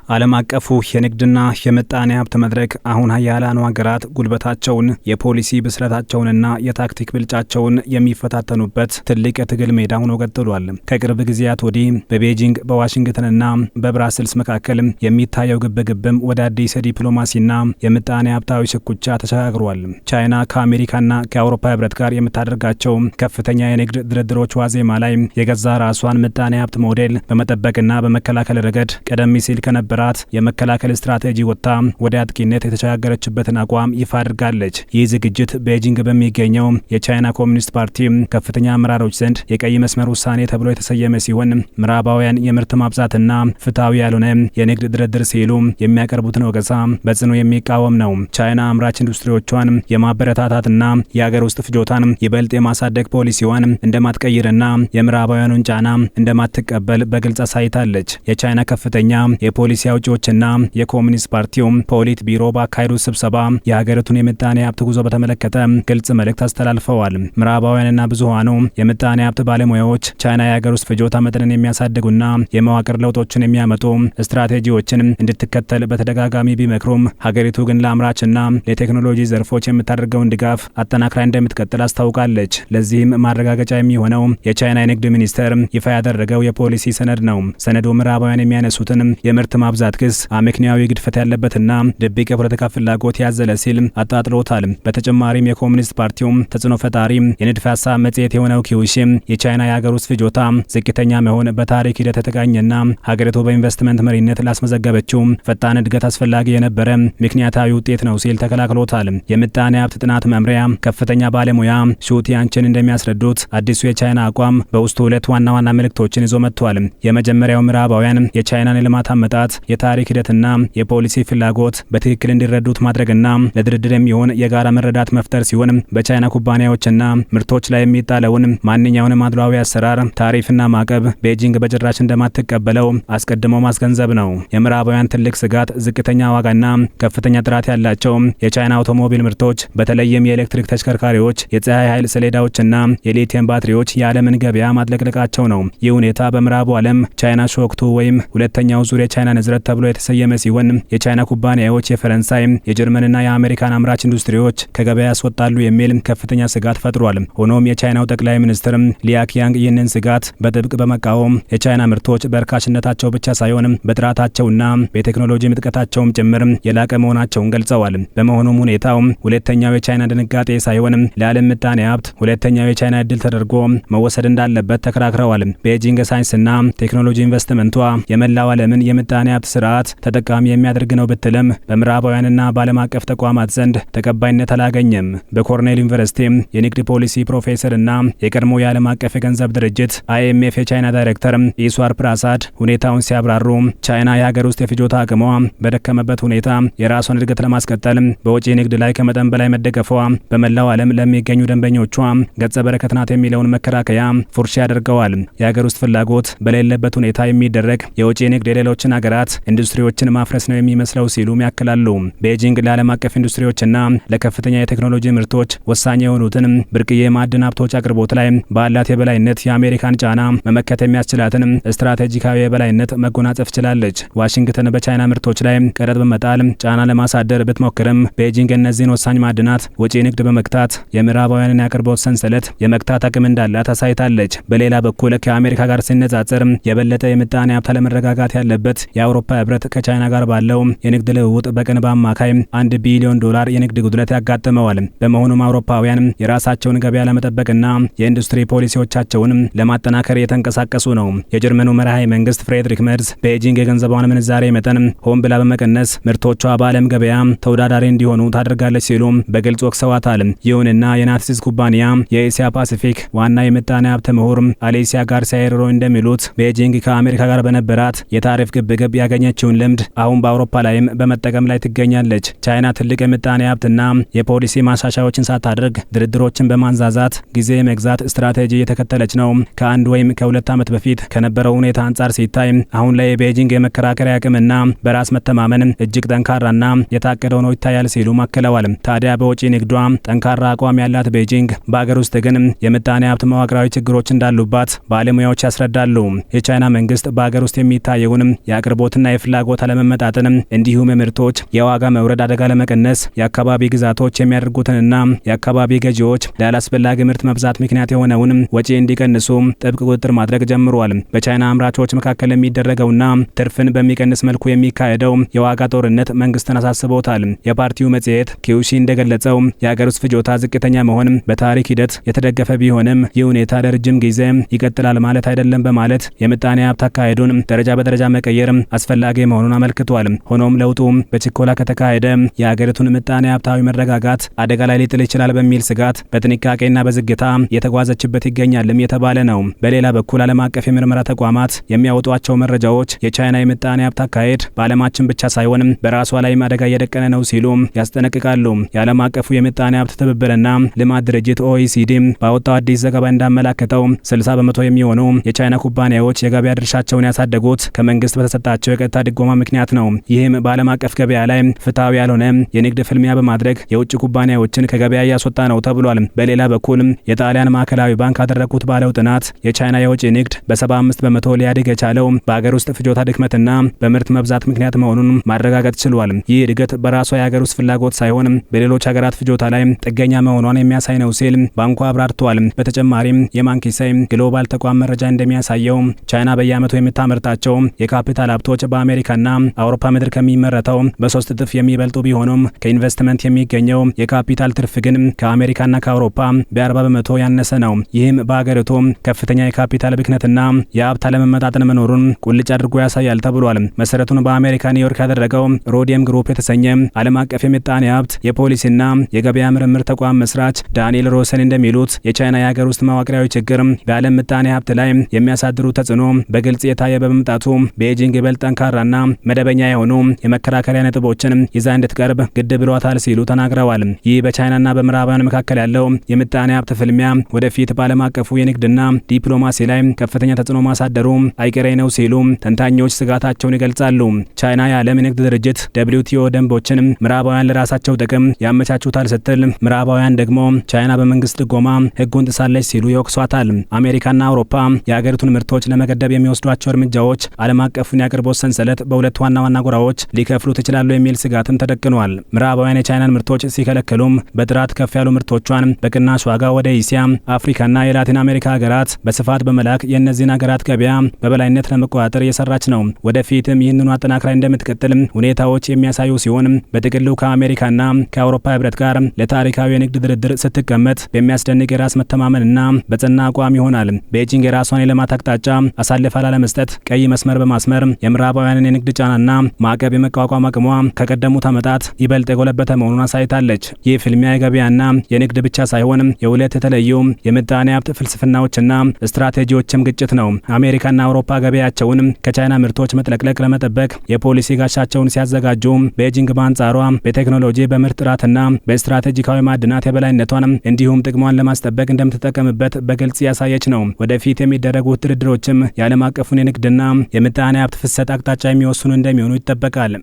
ዓለም አቀፉ የንግድና የምጣኔ ሀብት መድረክ አሁን ሀያላኑ ሀገራት ጉልበታቸውን የፖሊሲ ብስለታቸውንና የታክቲክ ብልጫቸውን የሚፈታተኑበት ትልቅ የትግል ሜዳ ሆኖ ቀጥሏል። ከቅርብ ጊዜያት ወዲህ በቤጂንግ በዋሽንግተንና በብራስልስ መካከል የሚታየው ግብግብም ወደ አዲስ የዲፕሎማሲና የምጣኔ ሀብታዊ ሽኩቻ ተሸጋግሯል። ቻይና ከአሜሪካና ከአውሮፓ ህብረት ጋር የምታደርጋቸው ከፍተኛ የንግድ ድርድሮች ዋዜማ ላይ የገዛ ራሷን ምጣኔ ሀብት ሞዴል በመጠበቅና በመከላከል ረገድ ቀደም ሲል ከነበራት የመከላከል ስትራቴጂ ወጥታ ወደ አጥቂነት የተሸጋገረችበትን አቋም ይፋ አድርጋለች። ይህ ዝግጅት ቤጂንግ በሚገኘው የቻይና ኮሚኒስት ፓርቲ ከፍተኛ አመራሮች ዘንድ የቀይ መስመር ውሳኔ ተብሎ የተሰየመ ሲሆን ምዕራባውያን የምርት ማብዛትና ፍትሐዊ ያልሆነ የንግድ ድርድር ሲሉ የሚያቀርቡትን ወቀሳ በጽኑ የሚቃወም ነው። ቻይና አምራች ኢንዱስትሪዎቿን የማበረታታትና የሀገር ውስጥ ፍጆታን ይበልጥ የማሳደግ ፖሊሲዋን እንደማትቀይርና የምዕራባውያኑን ጫና እንደማትቀበል በግልጽ አሳይታለች። የቻይና ከፍተኛ የፖሊሲ አውጪዎችና የኮሚኒስት ፓርቲው ፖሊት ቢሮ ባካሄዱት ስብሰባ የሀገሪቱን የምጣኔ ሀብት ጉዞ በተመለከተ ግልጽ መልእክት አስተላልፈዋል። ምዕራባውያንና ብዙሃኑ የምጣኔ ሀብት ባለሙያዎች ቻይና የሀገር ውስጥ ፍጆታ መጠንን የሚያሳድጉና የመዋቅር ለውጦችን የሚያመጡ ስትራቴጂዎችን እንድትከተል በተደጋጋሚ ቢመክሩም ሀገሪቱ ግን ለአምራችና ለቴክኖሎጂ ዘርፎች የምታደርገውን ድጋፍ አጠናክራ እንደምትቀጥል አስታውቃለች። ለዚህም ማረጋገጫ የሚሆነው የቻይና የንግድ ሚኒስቴር ይፋ ያደረገው የፖሊሲ ሰነድ ነው። ሰነዱ ምዕራባውያን የሚያነሱትን የምርት ማብዛት ክስ አመክንያዊ ግድፈት ያለበትና ድብቅ የፖለቲካ ፍላጎት ያዘለ ሲል አጣጥሎታል። በተጨማሪም የኮሚኒስት ፓርቲው ተጽዕኖ ፈጣሪ የንድፈ ሀሳብ መጽሔት የሆነው ኪውሺ የቻይና የሀገር ውስጥ ፍጆታ ዝቅተኛ መሆን በታሪክ ሂደት የተቃኘና ሀገሪቱ በኢንቨስትመንት መሪነት ላስመዘገበችው ፈጣን እድገት አስፈላጊ የነበረ ምክንያታዊ ውጤት ነው ሲል ተከላክሎታል። የምጣኔ ሀብት ጥናት መምሪያ ከፍተኛ ባለሙያ ሹቲያንችን እንደሚያስረዱት አዲሱ የቻይና አቋም በውስጡ ሁለት ዋና ዋና መልእክቶችን ይዞ መጥቷል። የመጀመሪያው ምዕራባውያን የቻይናን የልማት አመጣጥ የታሪክ ሂደትና የፖሊሲ ፍላጎት በትክክል እንዲረዱት ማድረግና ለድርድር የሚሆን የጋራ መረዳት መፍጠር ሲሆን በቻይና ኩባንያዎችና ምርቶች ላይ የሚጣለውን ማንኛውንም አድሏዊ አሰራር፣ ታሪፍና ማዕቀብ ቤጂንግ በጭራሽ እንደማትቀበለው አስቀድሞ ማስገንዘብ ነው። የምዕራባውያን ትልቅ ስጋት ዝቅተኛ ዋጋና ከፍተኛ ጥራት ያላቸው የቻይና አውቶሞቢል ምርቶች በተለይም የኤሌክትሪክ ተሽከርካሪዎች፣ የፀሐይ ኃይል ሰሌዳዎችና የሊቲየም ባትሪዎች የዓለምን ገበያ ማጥለቅለቃቸው ነው። ይህ ሁኔታ በምዕራቡ ዓለም ቻይና ሾክቱ ወይም ሁለተኛው ዙር የቻይና ንዝረት ተብሎ የተሰየመ ሲሆን የቻይና ኩባንያዎች የፈረንሳይ፣ የጀርመንና የአሜሪካን አምራች ኢንዱስትሪዎች ከገበያ ያስወጣሉ የሚል ከፍተኛ ስጋት ፈጥሯል። ሆኖም የቻይናው ጠቅላይ ሚኒስትር ሊያኪያንግ ይህንን ስጋት በጥብቅ በመቃወም የቻይና ምርቶች በርካሽነታቸው ብቻ ሳይሆን በጥራታቸውና በቴክኖሎጂ ምጥቀታቸውም ጭምር የላቀ መሆናቸውን ገልጸዋል። በመሆኑም ሁኔታው ሁለተኛው የቻይና ድንጋጤ ሳይሆን ለዓለም ምጣኔ ሀብት ሁለተኛው የቻይና እድል ተደርጎ መወሰድ እንዳለበት ተከራክረዋል። ቤጂንግ ሳይንስና ቴክኖሎጂ ኢንቨስትመንቷ የመላው ዓለምን የምጣኔ ሀብት ስርዓት ተጠቃሚ የሚያደርግ ነው ብትልም በምዕራባውያንና በዓለም አቀፍ ተቋማት ዘንድ ተቀባይነት አላገኘም። በኮርኔል ዩኒቨርሲቲ የንግድ ፖሊሲ ፕሮፌሰርና የቀድሞ የዓለም አቀፍ የገንዘብ ድርጅት IMF የቻይና ዳይሬክተር ኢስዋር ፕራሳድ ሁኔታውን ሲያብራሩ ቻይና የሀገር ውስጥ የፍጆታ አቅሟ በደከመበት ሁኔታ የራሷን እድገት ለማስቀጠል በውጪ ንግድ ላይ ከመጠን በላይ መደገፏ በመላው ዓለም ለሚገኙ ደንበኞቿ ገጸ በረከት ናት የሚለውን መከራከያ ፉርሽ ያደርገዋል። የሀገር ውስጥ ፍላጎት በሌለበት ሁኔታ የሚደረግ የውጪ ንግድ የሌሎችን ሀገራት ኢንዱስትሪዎችን ማፍረስ ነው የሚመስለው ሲሉም ያክላሉ። ቤጂንግ ለዓለም አቀፍ ኢንዱስትሪዎችና ለከፍተኛ የቴክኖሎጂ ምርቶች ወሳኝ የሆኑትን ብርቅዬ ማዕድን ሀብቶች አቅርቦት ላይ ባላት የበላይነት የአሜሪካን ጫና መመከት የሚያስችላትን ስትራቴጂካዊ የበላይነት መጎናጸፍ ችላለች። ዋሽንግተን በቻይና ምርቶች ላይ ቀረጥ በመጣል ጫና ለማሳደር ብትሞክርም ቤጂንግ እነዚህን ወሳኝ ማዕድናት ወጪ ንግድ በመክታት የምዕራባውያንን የአቅርቦት ሰንሰለት የመክታት አቅም እንዳላት አሳይታለች። በሌላ በኩል ከአሜሪካ ጋር ሲነጻጸር የበለጠ የምጣኔ ሀብት አለመረጋጋት ያለበት የአውሮፓ ህብረት ከቻይና ጋር ባለው የንግድ ልውውጥ በቀን በአማካይ $1 ቢሊዮን የንግድ ጉድለት ያጋጥመዋል። በመሆኑም አውሮፓውያን የራሳቸውን ገበያ ለመጠበቅና የኢንዱስትሪ ፖሊሲዎቻቸውን ለማጠናከር የተንቀሳቀሱ ነው። የጀርመኑ መራሄ መንግስት ፍሬድሪክ መርዝ ቤጂንግ የገንዘቧን ምንዛሬ መጠን ሆን ብላ በመቀነስ ምርቶቿ በዓለም ገበያ ተወዳዳሪ እንዲሆኑ ታደርጋለች ሲሉ በግልጽ ወቅሰዋታል። ይሁንና የናትሲስ ኩባንያ የኤስያ ፓሲፊክ ዋና የምጣኔ ሀብት ምሁር አሌሲያ ጋርሲያ ሄሬሮ እንደሚሉት ቤጂንግ ከአሜሪካ ጋር በነበራት የታሪፍ ግብግብ ያገኘችውን ልምድ አሁን በአውሮፓ ላይም በመጠቀም ላይ ትገኛለች። ቻይና ትልቅ የምጣኔ ሀብትና የፖሊሲ ማሻሻያዎችን ሳታደርግ ድርድሮችን በማንዛዛት ጊዜ መግዛት ስትራቴጂ የተከተለች ነው። ከአንድ ወይም ከሁለት ዓመት በፊት ከነበረው ሁኔታ አንጻር ሲታይ አሁን ላይ የቤጂንግ የመከራከሪያ አቅምና በራስ መተማመን እጅግ ጠንካራና የታቀደ ሆኖ ይታያል ሲሉ አክለዋል። ታዲያ በውጪ ንግዷ ጠንካራ አቋም ያላት ቤጂንግ በአገር ውስጥ ግን የምጣኔ ሀብት መዋቅራዊ ችግሮች እንዳሉባት ባለሙያዎች ያስረዳሉ። የቻይና መንግስት በአገር ውስጥ የሚታየውን የአቅርቦት የአቅርቦትና የፍላጎት አለመመጣጠን እንዲሁም ምርቶች የዋጋ መውረድ አደጋ ለመቀነስ የአካባቢ ግዛቶች የሚያደርጉትንና የአካባቢ ገዢዎች ላላስፈላጊ ምርት መብዛት ምክንያት የሆነውን ወጪ እንዲቀንሱ ጥብቅ ቁጥጥር ማድረግ ጀምሯል። በቻይና አምራቾች መካከል የሚደረገውና ትርፍን በሚቀንስ መልኩ የሚካሄደው የዋጋ ጦርነት መንግስትን አሳስቦታል። የፓርቲው መጽሔት ኪዩሺ እንደገለጸው የሀገር ውስጥ ፍጆታ ዝቅተኛ መሆን በታሪክ ሂደት የተደገፈ ቢሆንም ይህ ሁኔታ ለረጅም ጊዜ ይቀጥላል ማለት አይደለም በማለት የምጣኔ ሀብት አካሄዱን ደረጃ በደረጃ መቀየር አስፈላጊ መሆኑን አመልክቷል። ሆኖም ለውጡ በችኮላ ከተካሄደ የሀገሪቱን ምጣኔ ሀብታዊ መረጋጋት አደጋ ላይ ሊጥል ይችላል በሚል ስጋት በጥንቃቄና በዝግታ የተጓዘችበት ይገኛልም የተባለ ነው። በሌላ በኩል ዓለም አቀፍ የምርመራ ተቋማት የሚያወጧቸው መረጃዎች የቻይና የምጣኔ ሀብት አካሄድ በዓለማችን ብቻ ሳይሆን በራሷ ላይም አደጋ እየደቀነ ነው ሲሉ ያስጠነቅቃሉ። የዓለም አቀፉ የምጣኔ ሀብት ትብብርና ልማት ድርጅት ኦኢሲዲ ባወጣው አዲስ ዘገባ እንዳመላከተው 60 በመቶ የሚሆኑ የቻይና ኩባንያዎች የገበያ ድርሻቸውን ያሳደጉት ከመንግስት በተሰጣቸው የቀጥታ ድጎማ ምክንያት ነው። ይህም በዓለም አቀፍ ገበያ ላይ ፍትሐዊ ያልሆነ የንግድ ፍልሚያ በማድረግ የውጭ ኩባንያዎችን ከገበያ እያስወጣ ነው ተብሏል። በሌላ በኩል የጣሊያን ማዕከላዊ ባንክ ያደረጉት ባለው ጥናት የቻይና የውጭ ንግድ በ75 በመቶ ሊያድግ የቻለው በሀገር ውስጥ ፍጆታ ድክመትና በምርት መብዛት ምክንያት መሆኑን ማረጋገጥ ችሏል። ይህ እድገት በራሷ የሀገር ውስጥ ፍላጎት ሳይሆን በሌሎች ሀገራት ፍጆታ ላይ ጥገኛ መሆኗን የሚያሳይ ነው ሲል ባንኩ አብራርቷል። በተጨማሪም የማንኪሳይ ግሎባል ተቋም መረጃ እንደሚያሳየው ቻይና በየዓመቱ የምታመርታቸው የካፒታል ሀብቶች በአሜሪካና አውሮፓ ምድር ከሚመረተው በ3 እጥፍ የሚበልጡ ቢሆኑም ከኢንቨስትመንት የሚገኘው የካፒታል ትርፍ ግን ከአሜሪካና ከአውሮፓ በ40 በመቶ ያነሰ ነው። ይህም በሀገሪቱ ከፍተኛ የካፒታል ብክነትና የሀብት አለመመጣጠን መኖሩን ቁልጭ አድርጎ ያሳያል ተብሏል። መሰረቱን በአሜሪካ ኒውዮርክ ያደረገው ሮዲየም ግሩፕ የተሰኘ ዓለም አቀፍ የምጣኔ ሀብት የፖሊሲና የገበያ ምርምር ተቋም መስራች ዳንኤል ሮሰን እንደሚሉት የቻይና የሀገር ውስጥ መዋቅራዊ ችግር በዓለም ምጣኔ ሀብት ላይ የሚያሳድሩ ተጽዕኖ በግልጽ የታየ በመምጣቱ ቤጂንግ ይበልጥ ጠንካራና መደበኛ የሆኑ የመከራከሪያ ነጥቦችን ይዛ እንድትቀርብ ግድ ብሏታል ሲሉ ተናግረዋል። ይህ በቻይናና በምዕራባውያን መካከል ያለው የምጣኔ ሀብት ፍልሚያ ወደፊት በዓለም አቀፉ የንግድና ዲፕሎማሲ ላይ ከፍተኛ ተጽዕኖ ማሳደሩ አይቀሬ ነው ሲሉ ተንታኞች ስጋታቸውን ይገልጻሉ። ቻይና የዓለም ንግድ ድርጅት WTO ደንቦችን ምዕራባውያን ለራሳቸው ጥቅም ያመቻቹታል ስትል፣ ምዕራባውያን ደግሞ ቻይና በመንግስት ድጎማ ህጉን ጥሳለች ሲሉ ይወቅሷታል። አሜሪካና አውሮፓ የሀገሪቱን ምርቶች ለመገደብ የሚወስዷቸው እርምጃዎች ዓለም አቀፉን የአቅርቦት ሰንሰለት በሁለት ዋና ዋና ጎራዎች ሊከፍሉት ይችላሉ የሚል ስጋትም ተደቅኗል። ምዕራባውያን የቻይናን ምርቶች ሲከለክሉም በጥራት ከፍ ያሉ ምርቶቿን በቅናሽ ዋጋ ወደ እስያ፣ አፍሪካና የላቲን አሜሪካ ሀገራት በስፋት በመላክ የእነዚህን ሀገራት ገበያ በበላይነት ለመቆጣጠር እየሰራች ነው። ወደፊትም ይህንኑ አጠናክራ እንደምትቀጥል ሁኔታዎች የሚያሳዩ ሲሆን በጥቅሉ ከአሜሪካና ከአውሮፓ ህብረት ጋር ለታሪካዊ የንግድ ድርድር ስትቀመጥ በሚያስደንቅ የራስ መተማመንና በጽና አቋም ይሆናል። ቤጂንግ የራሷን የልማት አቅጣጫ አሳልፋ ላለመስጠት ቀይ መስመር በማስመር የምዕራባውያንን የንግድ ጫናና ማዕቀብ የመቋቋም አቅሟ ከቀደሙት ዓመታት ይበልጥ የጎለበተ መሆኑን አሳይታለች። ይህ ፍልሚያ የገበያና የንግድ ብቻ ሳይሆን የሁለት የተለዩ የምጣኔ ሀብት ፍልስፍናዎችና ስትራቴጂዎችም ግጭት ነው። አሜሪካና አውሮፓ ገበያቸውን ከቻይና ምርቶች መጥለቅለቅ ለመጠበቅ የፖሊሲ ጋሻቸውን ሲያዘጋጁ፣ ቤጂንግ በአንጻሯ በቴክኖሎጂ በምርት ጥራትና በስትራቴጂካዊ ማዕድናት የበላይነቷን እንዲሁም ጥቅሟን ለማስጠበቅ እንደምትጠቀምበት በግልጽ ያሳየች ነው። ወደፊት የሚደረጉት ድርድሮችም የዓለም አቀፉን የንግድና የምጣኔ ሀብት ፍሰት አቅጣጫ የሚወስኑ እንደሚሆኑ ይጠበቃል።